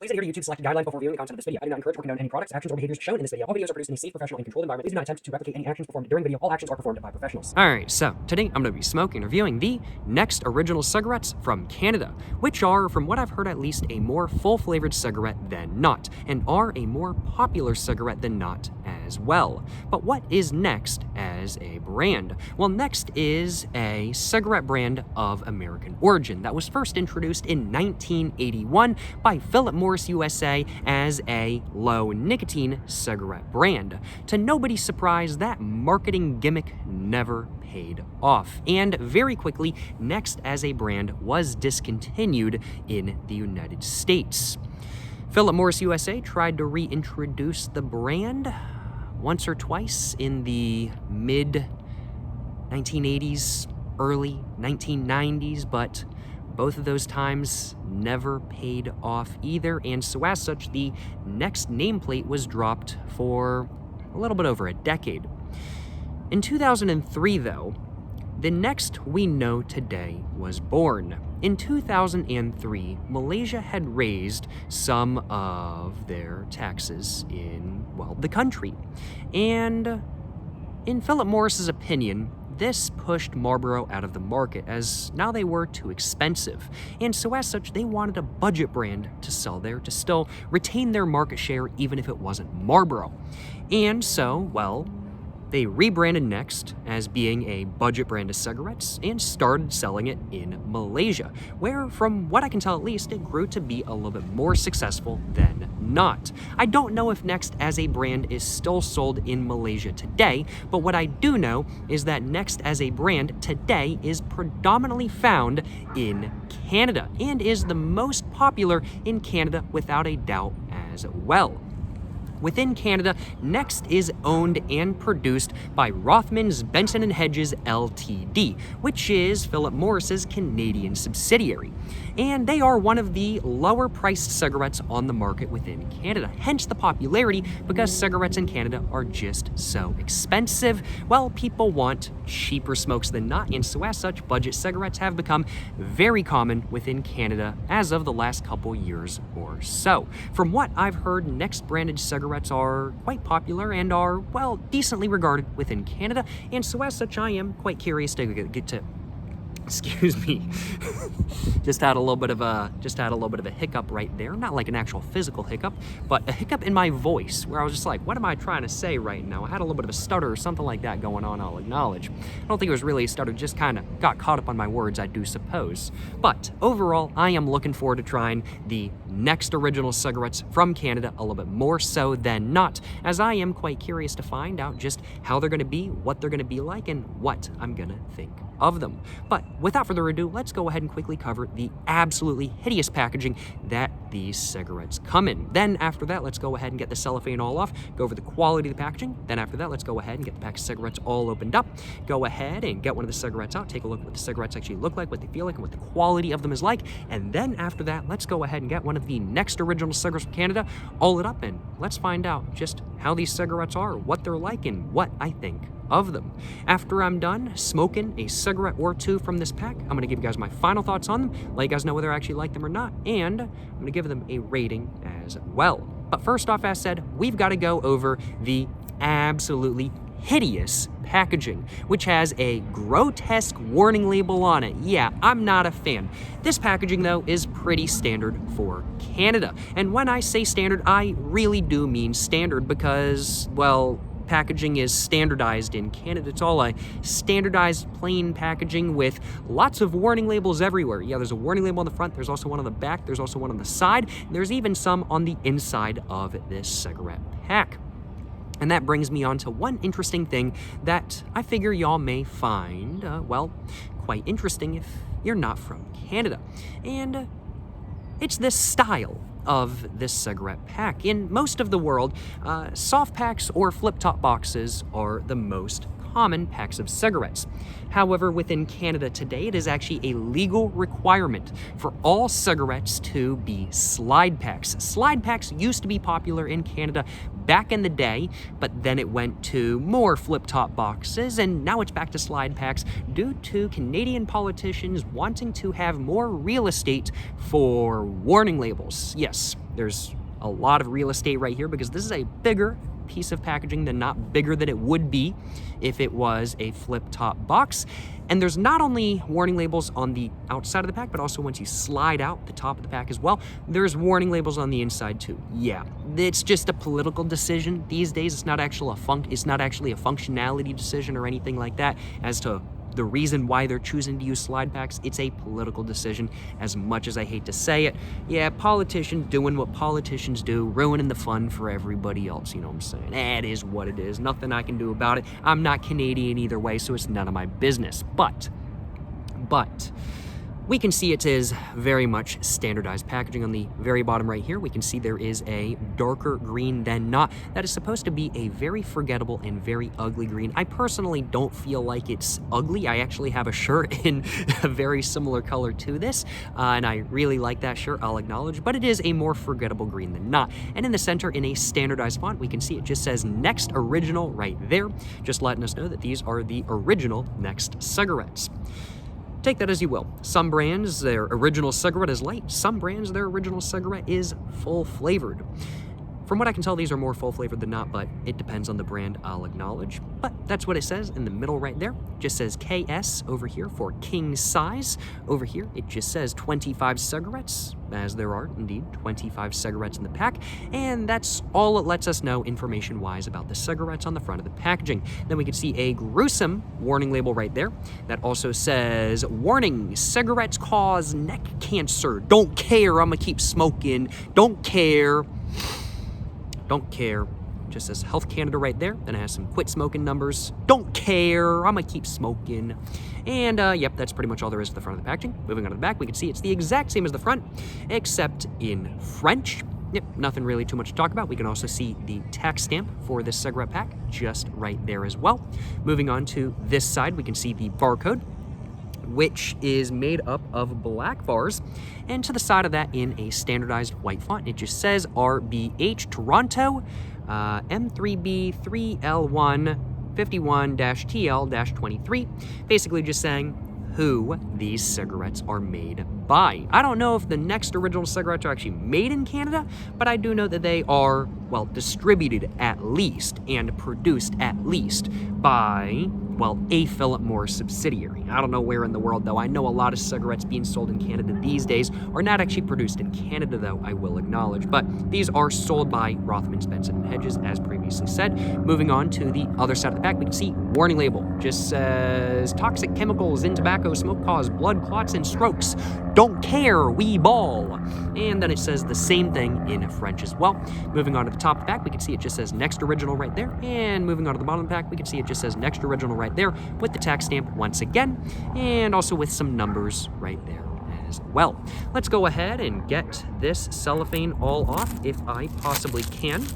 Please adhere to YouTube's selected guidelines before viewing the content of this video. I do not encourage or condone any products, actions, or behaviors shown in this video. All videos are produced in a safe, professional, and controlled environment. Please do not attempt to replicate any actions performed during the video. All actions are performed by professionals. Alright, so today I'm going to be smoking and reviewing the Next original cigarettes from Canada, which are, from what I've heard at least, a more full-flavored cigarette than not, and are a more popular cigarette than not as well. But what is Next as a brand? Well, Next is a cigarette brand of American origin that was first introduced in 1981 by Philip Morris USA as a low-nicotine cigarette brand. To nobody's surprise, that marketing gimmick never paid off, and very quickly, Next as a brand was discontinued in the United States. Philip Morris USA tried to reintroduce the brand once or twice in the mid-1980s, early 1990s, but both of those times never paid off either, and so as such, the Next nameplate was dropped for a little bit over a decade. In 2003, though, the Next we know today was born. In 2003, Malaysia had raised some of their taxes in, well, the country. And in Philip Morris's opinion, this pushed Marlboro out of the market, as now they were too expensive. And so as such, they wanted a budget brand to sell there to still retain their market share even if it wasn't Marlboro. And so, well, they rebranded Next as being a budget brand of cigarettes and started selling it in Malaysia, where, from what I can tell at least, it grew to be a little bit more successful than not. I don't know if Next as a brand is still sold in Malaysia today, but what I do know is that Next as a brand today is predominantly found in Canada and is the most popular in Canada without a doubt as well. Within Canada, Next is owned and produced by Rothmans Benson Hedges Ltd, which is Philip Morris's Canadian subsidiary. And they are one of the lower-priced cigarettes on the market within Canada, hence the popularity, because cigarettes in Canada are just so expensive. Well, people want cheaper smokes than not, and so as such, budget cigarettes have become very common within Canada as of the last couple years or so. From what I've heard, Next branded cigarettes are quite popular and are, well, decently regarded within Canada, and so as such, I am quite curious to get to excuse me. just had a little bit of a hiccup right there. Not like an actual physical hiccup, but a hiccup in my voice where I was just like, what am I trying to say right now? I had a little bit of a stutter or something like that going on, I'll acknowledge. I don't think it was really a stutter, just kind of got caught up on my words, I do suppose. But overall, I am looking forward to trying the Next original cigarettes from Canada a little bit more so than not, as I am quite curious to find out just how they're going to be, what they're going to be like, and what I'm going to think of them. But without further ado, let's go ahead and quickly cover the absolutely hideous packaging that these cigarettes come in. Then after that, let's go ahead and get the cellophane all off, go over the quality of the packaging. Then after that, let's go ahead and get the pack of cigarettes all opened up, go ahead and get one of the cigarettes out, take a look at what the cigarettes actually look like, what they feel like, and what the quality of them is like. And then after that, let's go ahead and get one of the Next original cigarettes from Canada, all it up, and let's find out just how these cigarettes are, what they're like, and what I think of them. After I'm done smoking a cigarette or two from this pack, I'm going to give you guys my final thoughts on them, let you guys know whether I actually like them or not, and I'm going to give them a rating as well. But first off, as said, we've got to go over the absolutely hideous packaging, which has a grotesque warning label on it. Yeah, I'm not a fan. This packaging, though, is pretty standard for Canada. And when I say standard, I really do mean standard because, well, packaging is standardized in Canada. It's all a standardized plain packaging with lots of warning labels everywhere. Yeah, there's a warning label on the front, there's also one on the back, there's also one on the side, and there's even some on the inside of this cigarette pack. And that brings me on to one interesting thing that I figure y'all may find, well, quite interesting if you're not from Canada. And it's this style of this cigarette pack. In most of the world, soft packs or flip-top boxes are the most common packs of cigarettes. However, within Canada today, it is actually a legal requirement for all cigarettes to be slide packs. Slide packs used to be popular in Canada back in the day, but then it went to more flip-top boxes, and now it's back to slide packs due to Canadian politicians wanting to have more real estate for warning labels. Yes, there's a lot of real estate right here because this is a bigger piece of packaging than not, bigger than it would be if it was a flip-top box. And there's not only warning labels on the outside of the pack, but also once you slide out the top of the pack as well, there's warning labels on the inside too. Yeah, it's just a political decision these days. It's not actually a functionality decision or anything like that as to the reason why they're choosing to use slide packs. It's a political decision, as much as I hate to say it. Yeah, politicians doing what politicians do, ruining the fun for everybody else, you know what I'm saying? That is what it is. Nothing I can do about it. I'm not Canadian either way, so it's none of my business. But we can see it is very much standardized packaging. On the very bottom right here, we can see there is a darker green than not. That is supposed to be a very forgettable and very ugly green. I personally don't feel like it's ugly. I actually have a shirt in a very similar color to this, and I really like that shirt, I'll acknowledge, but it is a more forgettable green than not. And in the center, in a standardized font, we can see it just says Next Original right there, just letting us know that these are the original Next cigarettes. Take that as you will. Some brands, their original cigarette is light. Some brands, their original cigarette is full flavored. From what I can tell, these are more full flavored than not, but it depends on the brand, I'll acknowledge. But that's what it says in the middle right there. It just says KS over here for king size. Over here, it just says 25 cigarettes, as there are indeed 25 cigarettes in the pack. And that's all it lets us know information-wise about the cigarettes on the front of the packaging. Then we can see a gruesome warning label right there that also says, warning, cigarettes cause neck cancer. Don't care, I'ma keep smoking. Don't care. Don't care. Just says Health Canada right there. Then it has some quit smoking numbers. Don't care. I'm gonna keep smoking. And yep, that's pretty much all there is to the front of the packaging. Moving on to the back, we can see it's the exact same as the front, except in French. Yep, nothing really too much to talk about. We can also see the tax stamp for this cigarette pack just right there as well. Moving on to this side, we can see the barcode, which is made up of black bars, and to the side of that in a standardized white font, it just says RBH Toronto, M3B3L1 51-TL-23, basically just saying who these cigarettes are made by. I don't know if the Next original cigarettes are actually made in Canada, but I do know that they are, well, distributed at least and produced at least by, well, a Philip Morris subsidiary. I don't know where in the world, though. I know a lot of cigarettes being sold in Canada these days are not actually produced in Canada, though, I will acknowledge. But these are sold by Rothmans Benson Hedges, as previously said. Moving on to the other side of the pack, we can see warning label. Just says, toxic chemicals in tobacco smoke cause blood clots and strokes. Don't care, we ball. And then it says the same thing in French as well. Moving on to the top of the pack, we can see it just says Next Original right there. And moving on to the bottom of the pack, we can see it just says Next Original right there with the tax stamp once again, and also with some numbers right there as well. Let's go ahead and get this cellophane all off if I possibly can.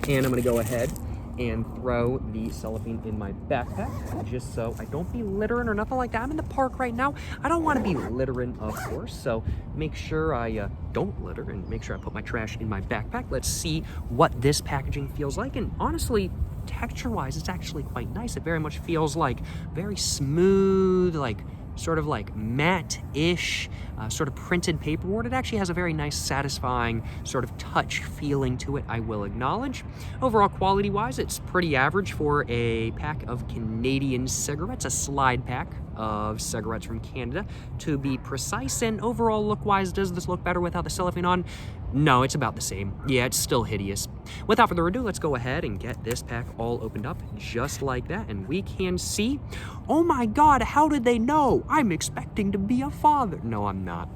And I'm going to go ahead and throw the cellophane in my backpack just so I don't be littering or nothing like that. I'm in the park right now. I don't want to be littering, of course, so make sure I don't litter and make sure I put my trash in my backpack. Let's see what this packaging feels like, and honestly, texture-wise, it's actually quite nice. It very much feels like very smooth, like sort of like matte-ish, sort of printed paperboard. It actually has a very nice, satisfying sort of touch feeling to it, I will acknowledge. Overall, quality-wise, it's pretty average for a pack of Canadian cigarettes, a slide pack of cigarettes from Canada, to be precise. And overall, look-wise, does this look better without the cellophane on? No, it's about the same. Yeah, it's still hideous. Without further ado, let's go ahead and get this pack all opened up just like that, and we can see, oh my God, how did they know? I'm expecting to be a father. No, I'm not.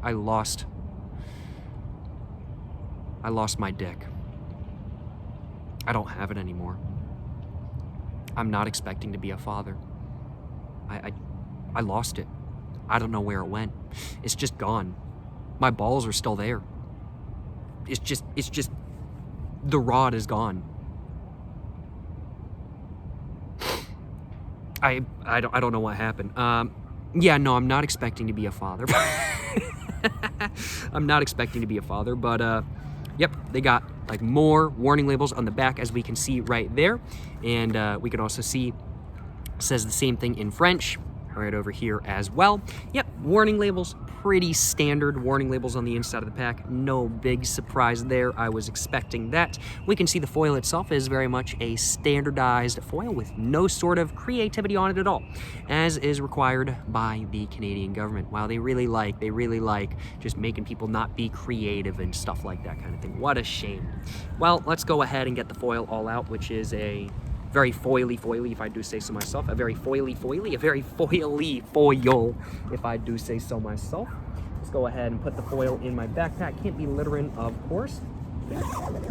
I lost my dick. I don't have it anymore. I'm not expecting to be a father. I lost it. I don't know where it went. It's just gone. My balls are still there. It's just the rod is gone. I don't know what happened. Yeah, no, I'm not expecting to be a father. I'm not expecting to be a father, but yep, they got like more warning labels on the back, as we can see right there. And we can also see says the same thing in French right over here as well. Yep, warning labels, pretty standard warning labels on the inside of the pack. No big surprise there. I was expecting that. We can see the foil itself is very much a standardized foil with no sort of creativity on it at all, as is required by the Canadian government. Wow, they really like just making people not be creative and stuff like that kind of thing. What a shame. Well, let's go ahead and get the foil all out, which is a very foily, if I do say so myself. A very foily, a very foily foil, if I do say so myself. Let's go ahead and put the foil in my backpack. Can't be littering, of course.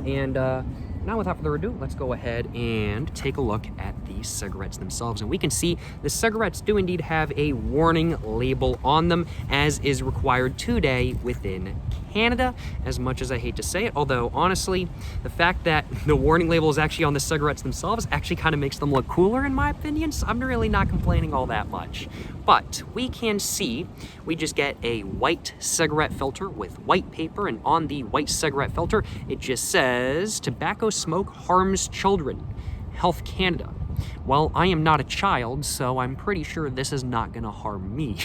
And now, without further ado, let's go ahead and take a look at the cigarettes themselves. And we can see the cigarettes do indeed have a warning label on them, as is required today within Canada, as much as I hate to say it. Although, honestly, the fact that the warning label is actually on the cigarettes themselves actually kind of makes them look cooler, in my opinion, so I'm really not complaining all that much. But we can see we just get a white cigarette filter with white paper, and on the white cigarette filter, it just says, "Tobacco smoke harms children. Health Canada." Well, I am not a child, so I'm pretty sure this is not gonna harm me.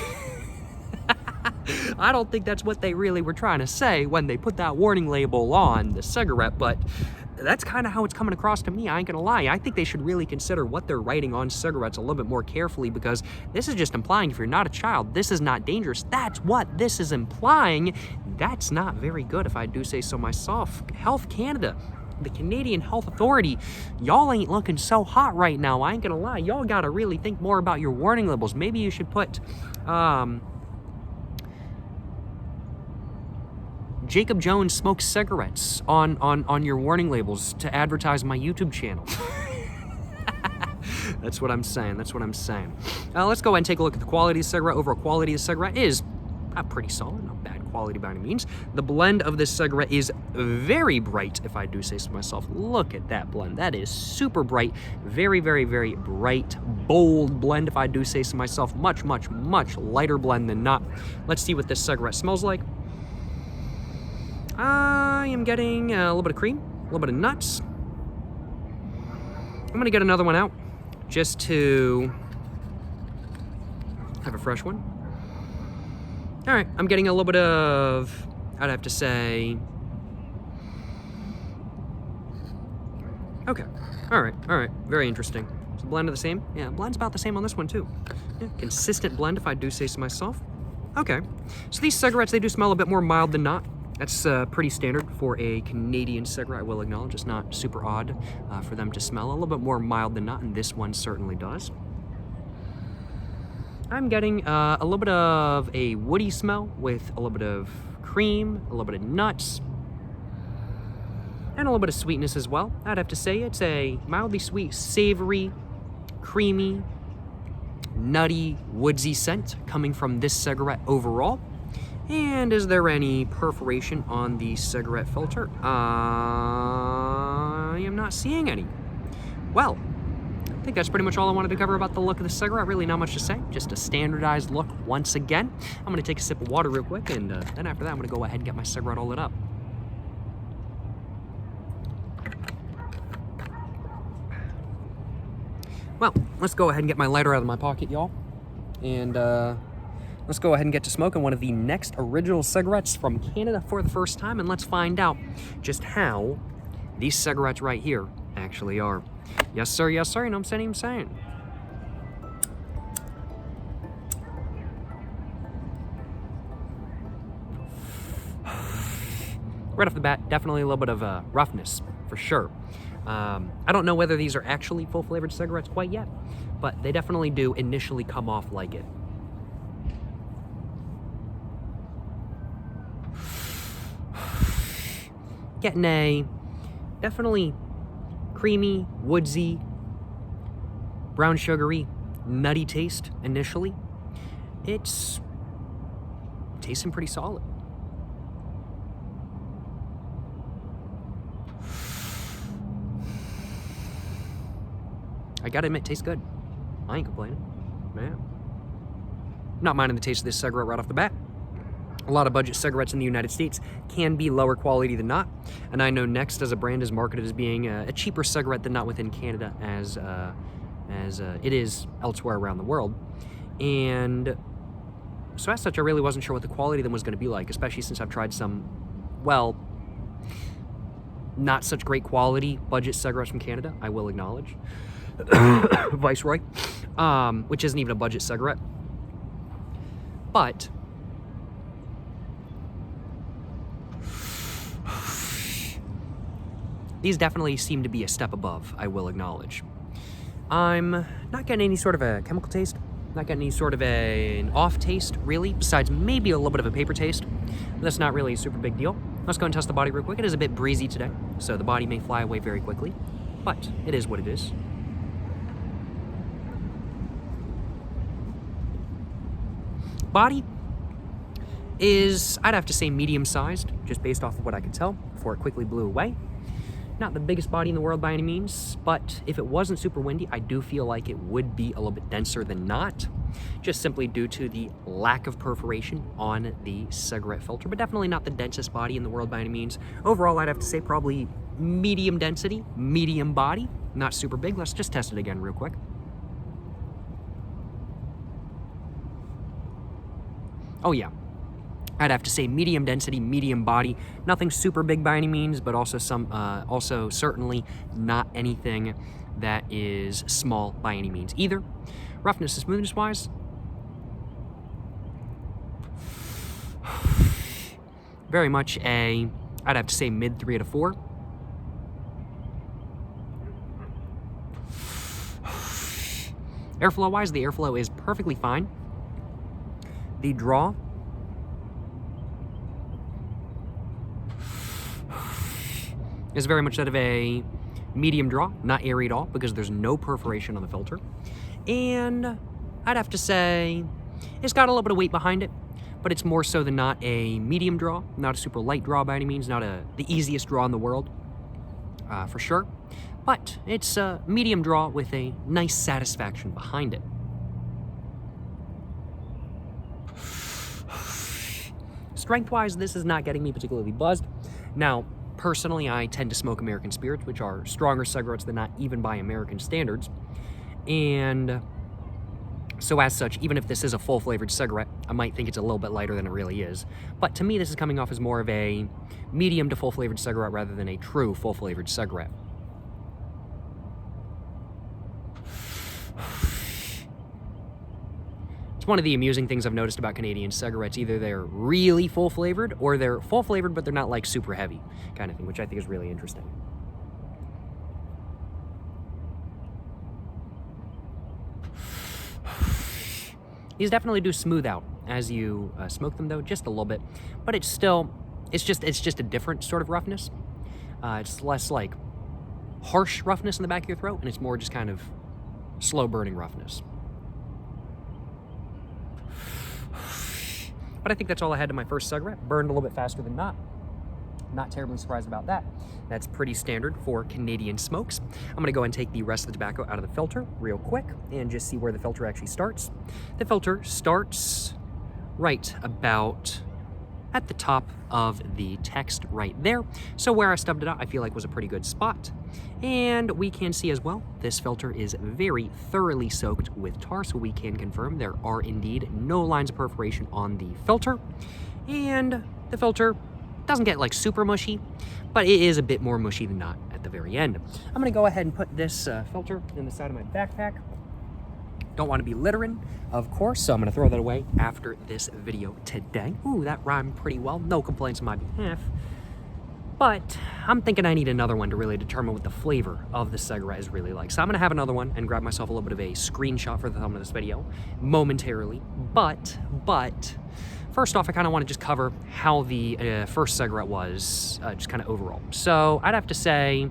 I don't think that's what they really were trying to say when they put that warning label on the cigarette, but that's kind of how it's coming across to me. I ain't gonna lie. I think they should really consider what they're writing on cigarettes a little bit more carefully, because this is just implying if you're not a child, this is not dangerous. That's what this is implying. That's not very good, if I do say so myself. Health Canada, the Canadian Health Authority, y'all ain't looking so hot right now. I ain't gonna lie. Y'all gotta really think more about your warning labels. Maybe you should put, Jacob Jones smokes cigarettes on your warning labels to advertise my YouTube channel. That's what I'm saying. Let's go ahead and take a look at the quality of the cigarette. Overall quality of the cigarette is pretty solid, not bad quality by any means. The blend of this cigarette is very bright, if I do say so myself. Look at that blend. That is super bright. Very, very, very bright, bold blend, if I do say so myself. Much, much, much lighter blend than not. Let's see what this cigarette smells like. I am getting a little bit of cream, a little bit of nuts. I'm gonna get another one out just to have a fresh one. All right, I'm getting a little bit of, I'd have to say, okay, all right, very interesting. Is the blend the same? Yeah, blend's about the same on this one too. Yeah, consistent blend, if I do say so myself. Okay, so these cigarettes, they do smell a bit more mild than not. That's pretty standard for a Canadian cigarette, I will acknowledge. It's not super odd for them to smell a little bit more mild than not, and this one certainly does. I'm getting a little bit of a woody smell with a little bit of cream, a little bit of nuts, and a little bit of sweetness as well. I'd have to say it's a mildly sweet, savory, creamy, nutty, woodsy scent coming from this cigarette overall. And is there any perforation on the cigarette filter? I am not seeing any. Well, I think that's pretty much all I wanted to cover about the look of the cigarette. Really not much to say, just a standardized look once again. I'm gonna take a sip of water real quick, and then after that, I'm gonna go ahead and get my cigarette all lit up. Well, let's go ahead and get my lighter out of my pocket, y'all. And let's go ahead and get to smoking one of the next original cigarettes from Canada for the first time, and let's find out just how these cigarettes right here actually are. Yes, sir, you know what I'm saying? Right off the bat, definitely a little bit of roughness, for sure. I don't know whether these are actually full-flavored cigarettes quite yet, but they definitely do initially come off like it. Getting a definitely creamy, woodsy, brown sugary, nutty taste initially. It's tasting pretty solid. I gotta admit, tastes good. I ain't complaining, man. Not minding the taste of this cigarette right off the bat. A lot of budget cigarettes in the United States can be lower quality than not. And I know Next as a brand is marketed as being a cheaper cigarette than not within Canada as it is elsewhere around the world. And so as such, I really wasn't sure what the quality of them was going to be like, especially since I've tried some, well, not such great quality budget cigarettes from Canada, I will acknowledge. Viceroy, which isn't even a budget cigarette. But these definitely seem to be a step above, I will acknowledge. I'm not getting any sort of a chemical taste, not getting any sort of an off taste, really, besides maybe a little bit of a paper taste. But that's not really a super big deal. Let's go and test the body real quick. It is a bit breezy today, so the body may fly away very quickly, but it is what it is. Body is, I'd have to say, medium-sized, just based off of what I could tell before it quickly blew away. Not the biggest body in the world by any means, but if it wasn't super windy, I do feel like it would be a little bit denser than not, just simply due to the lack of perforation on the cigarette filter, but definitely not the densest body in the world by any means. Overall, I'd have to say probably medium density, medium body, not super big. Let's just test it again real quick. Oh yeah, I'd have to say medium density, medium body. Nothing super big by any means, but also also certainly not anything that is small by any means either. Roughness and smoothness wise, very much I'd have to say mid 3 out of 4. Airflow wise, the airflow is perfectly fine. The draw is very much that of a medium draw, not airy at all, because there's no perforation on the filter. And I'd have to say it's got a little bit of weight behind it, but it's more so than not a medium draw, not a super light draw by any means, not the easiest draw in the world, for sure. But it's a medium draw with a nice satisfaction behind it. Strength-wise, this is not getting me particularly buzzed. Now, personally, I tend to smoke American Spirits, which are stronger cigarettes than not even by American standards. And so as such, even if this is a full-flavored cigarette, I might think it's a little bit lighter than it really is. But to me, this is coming off as more of a medium to full-flavored cigarette rather than a true full-flavored cigarette. It's one of the amusing things I've noticed about Canadian cigarettes. Either they're really full-flavored or they're full-flavored, but they're not like super heavy kind of thing, which I think is really interesting. These definitely do smooth out as you smoke them though, just a little bit, but it's just a different sort of roughness. It's less like harsh roughness in the back of your throat, and it's more just kind of slow burning roughness. But I think that's all I had to my first cigarette. Burned a little bit faster than not. Not terribly surprised about that. That's pretty standard for Canadian smokes. I'm gonna go and take the rest of the tobacco out of the filter real quick and just see where the filter actually starts. The filter starts right about at the top of the text right there. So where I stubbed it out, I feel like was a pretty good spot. And we can see as well, this filter is very thoroughly soaked with tar, so we can confirm there are indeed no lines of perforation on the filter. And the filter doesn't get like super mushy, but it is a bit more mushy than not at the very end. I'm gonna go ahead and put this filter in the side of my backpack. Don't want to be littering, of course, so I'm going to throw that away after this video today. Ooh, that rhymed pretty well. No complaints on my behalf. But I'm thinking I need another one to really determine what the flavor of the cigarette is really like. So I'm going to have another one and grab myself a little bit of a screenshot for the thumbnail of this video momentarily. But first off, I kind of want to just cover how the first cigarette was, just kind of overall. So I'd have to say,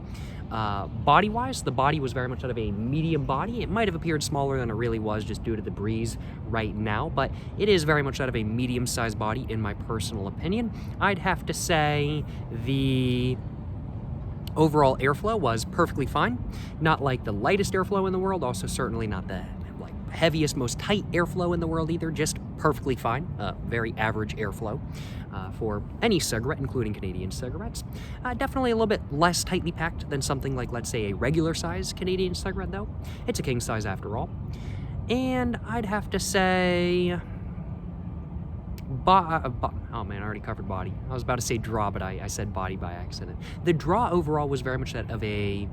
body-wise, the body was very much out of a medium body. It might have appeared smaller than it really was just due to the breeze right now, but it is very much out of a medium-sized body in my personal opinion. I'd have to say the overall airflow was perfectly fine. Not like the lightest airflow in the world, also certainly not the like heaviest, most tight airflow in the world either, just perfectly fine, very average airflow for any cigarette, including Canadian cigarettes. Definitely a little bit less tightly packed than something like, let's say, a regular size Canadian cigarette though. It's a king size after all. And I'd have to say, oh man, I already covered body. I was about to say draw, but I said body by accident. The draw overall was very much that of a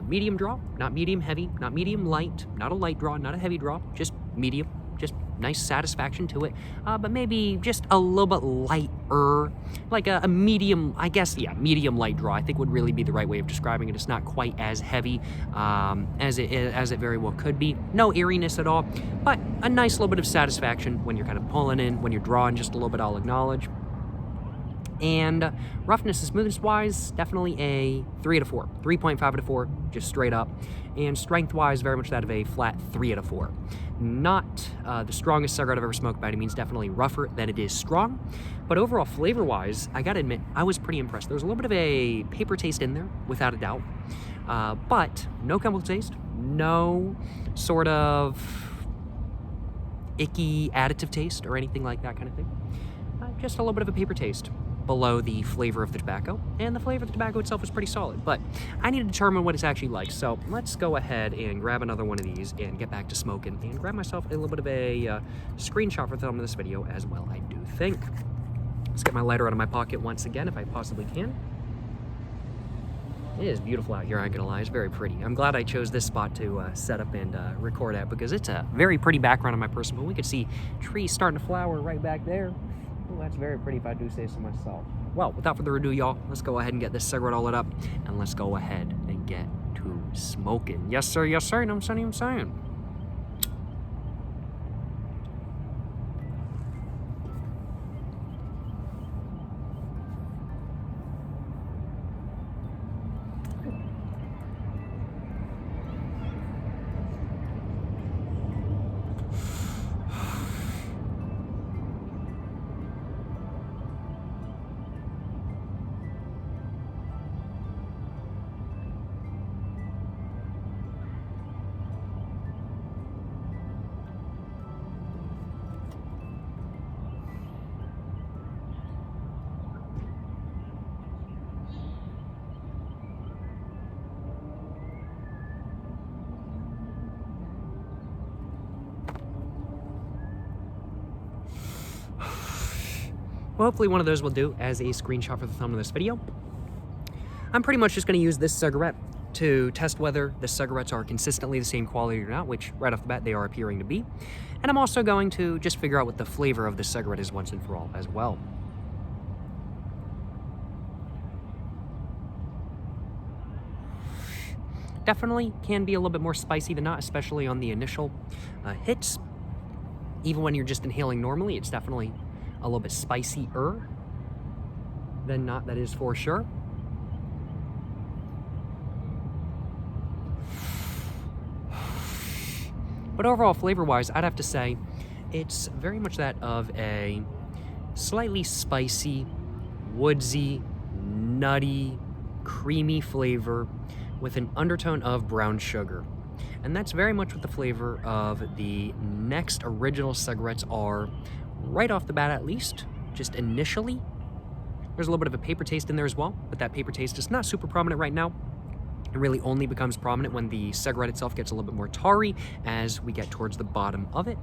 medium draw, not medium heavy, not medium light, not a light draw, not a heavy draw, just medium, just nice satisfaction to it, but maybe just a little bit lighter, like a medium, I guess, yeah, medium light draw, I think would really be the right way of describing it. It's not quite as heavy as it very well could be. No eeriness at all, but a nice little bit of satisfaction when you're kind of pulling in, when you're drawing just a little bit, I'll acknowledge. And roughness and smoothness wise, definitely a 3 out of 4, 3.5 out of 4, just straight up. And strength wise, very much that of a flat 3 out of 4. Not the strongest cigarette I've ever smoked by any means, definitely rougher than it is strong. But overall, flavor wise, I gotta admit, I was pretty impressed. There was a little bit of a paper taste in there, without a doubt. But no chemical taste, no sort of icky additive taste or anything like that kind of thing. Just a little bit of a paper taste below the flavor of the tobacco, and the flavor of the tobacco itself is pretty solid, but I need to determine what it's actually like. So let's go ahead and grab another one of these and get back to smoking and grab myself a little bit of a screenshot for the thumb of this video as well, I do think. Let's get my lighter out of my pocket once again if I possibly can. It is beautiful out here, I ain't gonna lie, it's very pretty. I'm glad I chose this spot to set up and record at, because it's a very pretty background on my person, but we could see trees starting to flower right back there. Oh, that's very pretty if I do say so myself. Well, without further ado, y'all, let's go ahead and get this cigarette all lit up, and let's go ahead and get to smoking. Yes, sir, you know what I'm saying. Well, hopefully one of those will do as a screenshot for the thumb of this video. I'm pretty much just going to use this cigarette to test whether the cigarettes are consistently the same quality or not, which right off the bat they are appearing to be. And I'm also going to just figure out what the flavor of the cigarette is once and for all as well. Definitely can be a little bit more spicy than not, especially on the initial hits. Even when you're just inhaling normally, it's definitely a little bit spicier than not, that is for sure. But overall, flavor-wise, I'd have to say it's very much that of a slightly spicy, woodsy, nutty, creamy flavor with an undertone of brown sugar. And that's very much what the flavor of the next original cigarettes are, right off the bat at least, just initially. There's a little bit of a paper taste in there as well, but that paper taste is not super prominent right now. It really only becomes prominent when the cigarette itself gets a little bit more tarry as we get towards the bottom of it.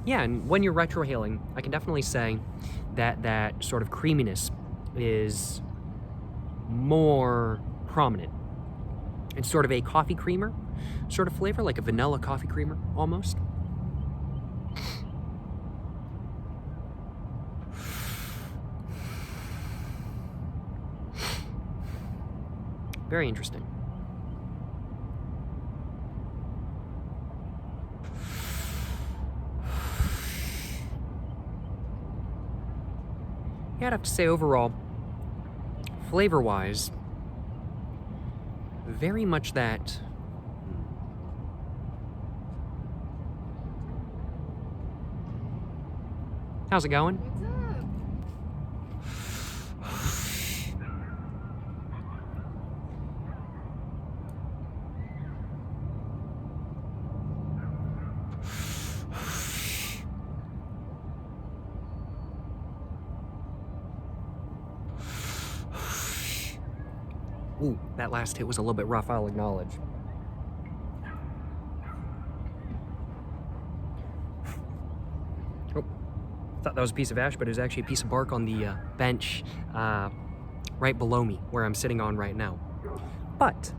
Yeah, and when you're retrohaling, I can definitely say that that sort of creaminess is more prominent. It's sort of a coffee creamer sort of flavor, like a vanilla coffee creamer almost. Very interesting. Yeah, I'd have to say overall, flavor-wise, very much that how's it going? What's up? Ooh, that last hit was a little bit rough, I'll acknowledge. Oh, thought that was a piece of ash, but it was actually a piece of bark on the bench right below me, where I'm sitting on right now. But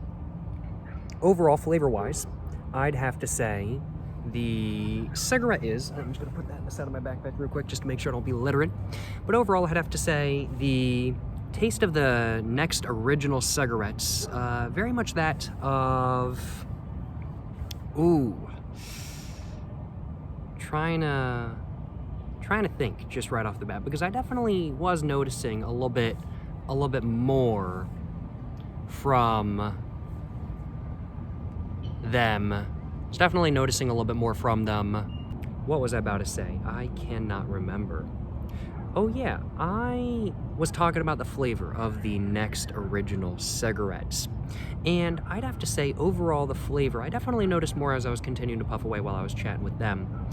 overall, flavor-wise, I'd have to say the cigarette is, I'm just gonna put that in the side of my backpack real quick just to make sure I don't be littering. But overall, I'd have to say the taste of the next original cigarettes, very much that of, trying to think just right off the bat, because I definitely was noticing a little bit more from them. It's definitely noticing a little bit more from them. What was I about to say? I cannot remember. Oh yeah, I was talking about the flavor of the next original cigarettes. And I'd have to say, overall, the flavor, I definitely noticed more as I was continuing to puff away while I was chatting with them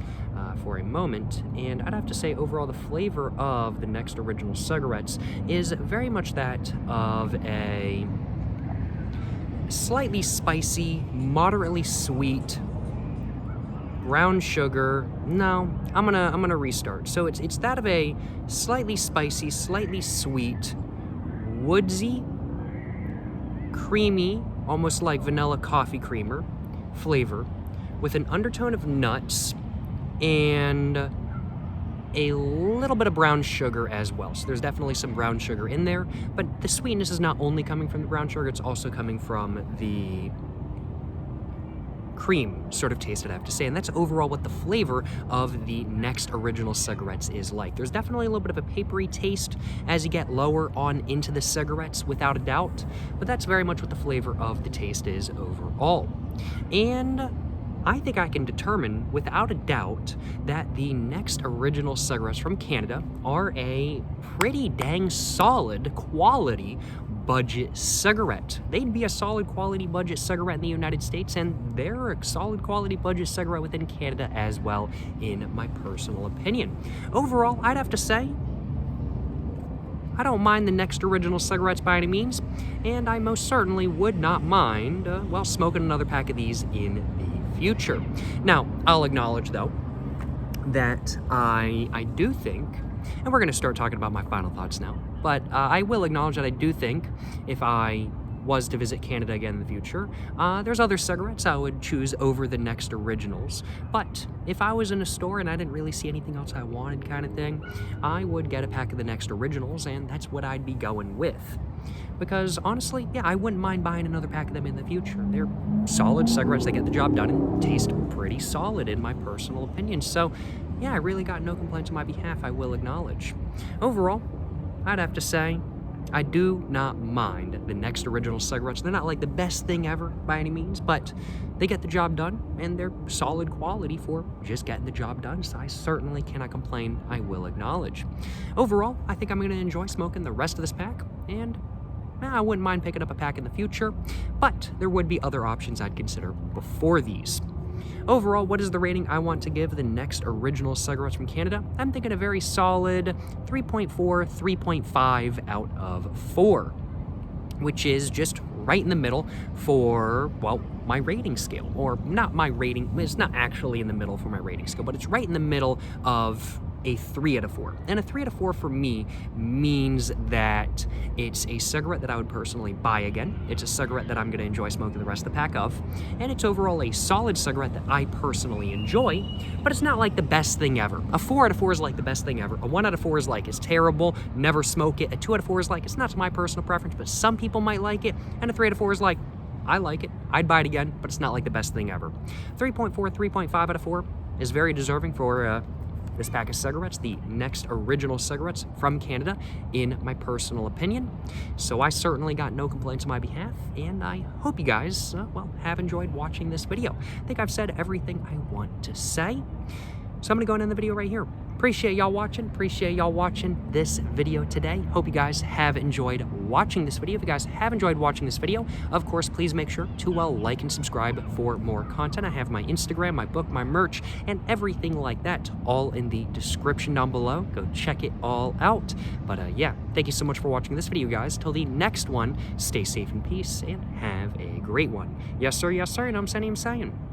for a moment. And I'd have to say, overall, the flavor of the next original cigarettes is very much that of a slightly spicy, moderately sweet, brown sugar. No, I'm gonna restart. So it's that of a slightly spicy, slightly sweet, woodsy, creamy, almost like vanilla coffee creamer flavor, with an undertone of nuts and a little bit of brown sugar as well. So there's definitely some brown sugar in there, but the sweetness is not only coming from the brown sugar, it's also coming from the cream sort of taste, I'd have to say. And that's overall what the flavor of the next original cigarettes is like. There's definitely a little bit of a papery taste as you get lower on into the cigarettes, without a doubt, but that's very much what the flavor of the taste is overall. And I think I can determine without a doubt that the next original cigarettes from Canada are a pretty dang solid quality budget cigarette. They'd be a solid quality budget cigarette in the United States, and they're a solid quality budget cigarette within Canada as well, in my personal opinion. Overall, I'd have to say, I don't mind the next original cigarettes by any means, and I most certainly would not mind, smoking another pack of these in the future. Now, I'll acknowledge, though, that I do think, and we're going to start talking about my final thoughts now, but I will acknowledge that I do think if I was to visit Canada again in the future, there's other cigarettes I would choose over the next originals. But if I was in a store and I didn't really see anything else I wanted kind of thing, I would get a pack of the next originals, and that's what I'd be going with. Because honestly, yeah, I wouldn't mind buying another pack of them in the future. They're solid cigarettes, they get the job done and taste pretty solid in my personal opinion. So yeah, I really got no complaints on my behalf, I will acknowledge. Overall, I'd have to say, I do not mind the next original cigarettes. They're not like the best thing ever by any means, but they get the job done, and they're solid quality for just getting the job done, so I certainly cannot complain, I will acknowledge. Overall, I think I'm going to enjoy smoking the rest of this pack, and I wouldn't mind picking up a pack in the future, but there would be other options I'd consider before these. Overall, what is the rating I want to give the next original cigarettes from Canada? I'm thinking a very solid 3.4, 3.5 out of 4, which is just right in the middle for, well, my rating scale. Or not my rating, it's not actually in the middle for my rating scale, but it's right in the middle of a 3 out of 4. And a 3 out of 4 for me means that it's a cigarette that I would personally buy again. It's a cigarette that I'm going to enjoy smoking the rest of the pack of. And it's overall a solid cigarette that I personally enjoy, but it's not like the best thing ever. A 4 out of 4 is like the best thing ever. A 1 out of 4 is like it's terrible, never smoke it. A 2 out of 4 is like it's not to my personal preference, but some people might like it. And a 3 out of 4 is like, I like it, I'd buy it again, but it's not like the best thing ever. 3.4, 3.5 out of 4 is very deserving for this pack of cigarettes, the next original cigarettes from Canada, in my personal opinion. So I certainly got no complaints on my behalf, and I hope you guys, have enjoyed watching this video. I think I've said everything I want to say. So I'm going to go and end the video right here. appreciate y'all watching this video today. Hope you guys have enjoyed watching this video. If you guys have enjoyed watching this video, of course, please make sure to like and subscribe for more content. I have my Instagram, my book, my merch, and everything like that all in the description down below. Go check it all out. But yeah, thank you so much for watching this video, guys. Till the next one, stay safe in peace and have a great one. Yes, sir, and I'm saying.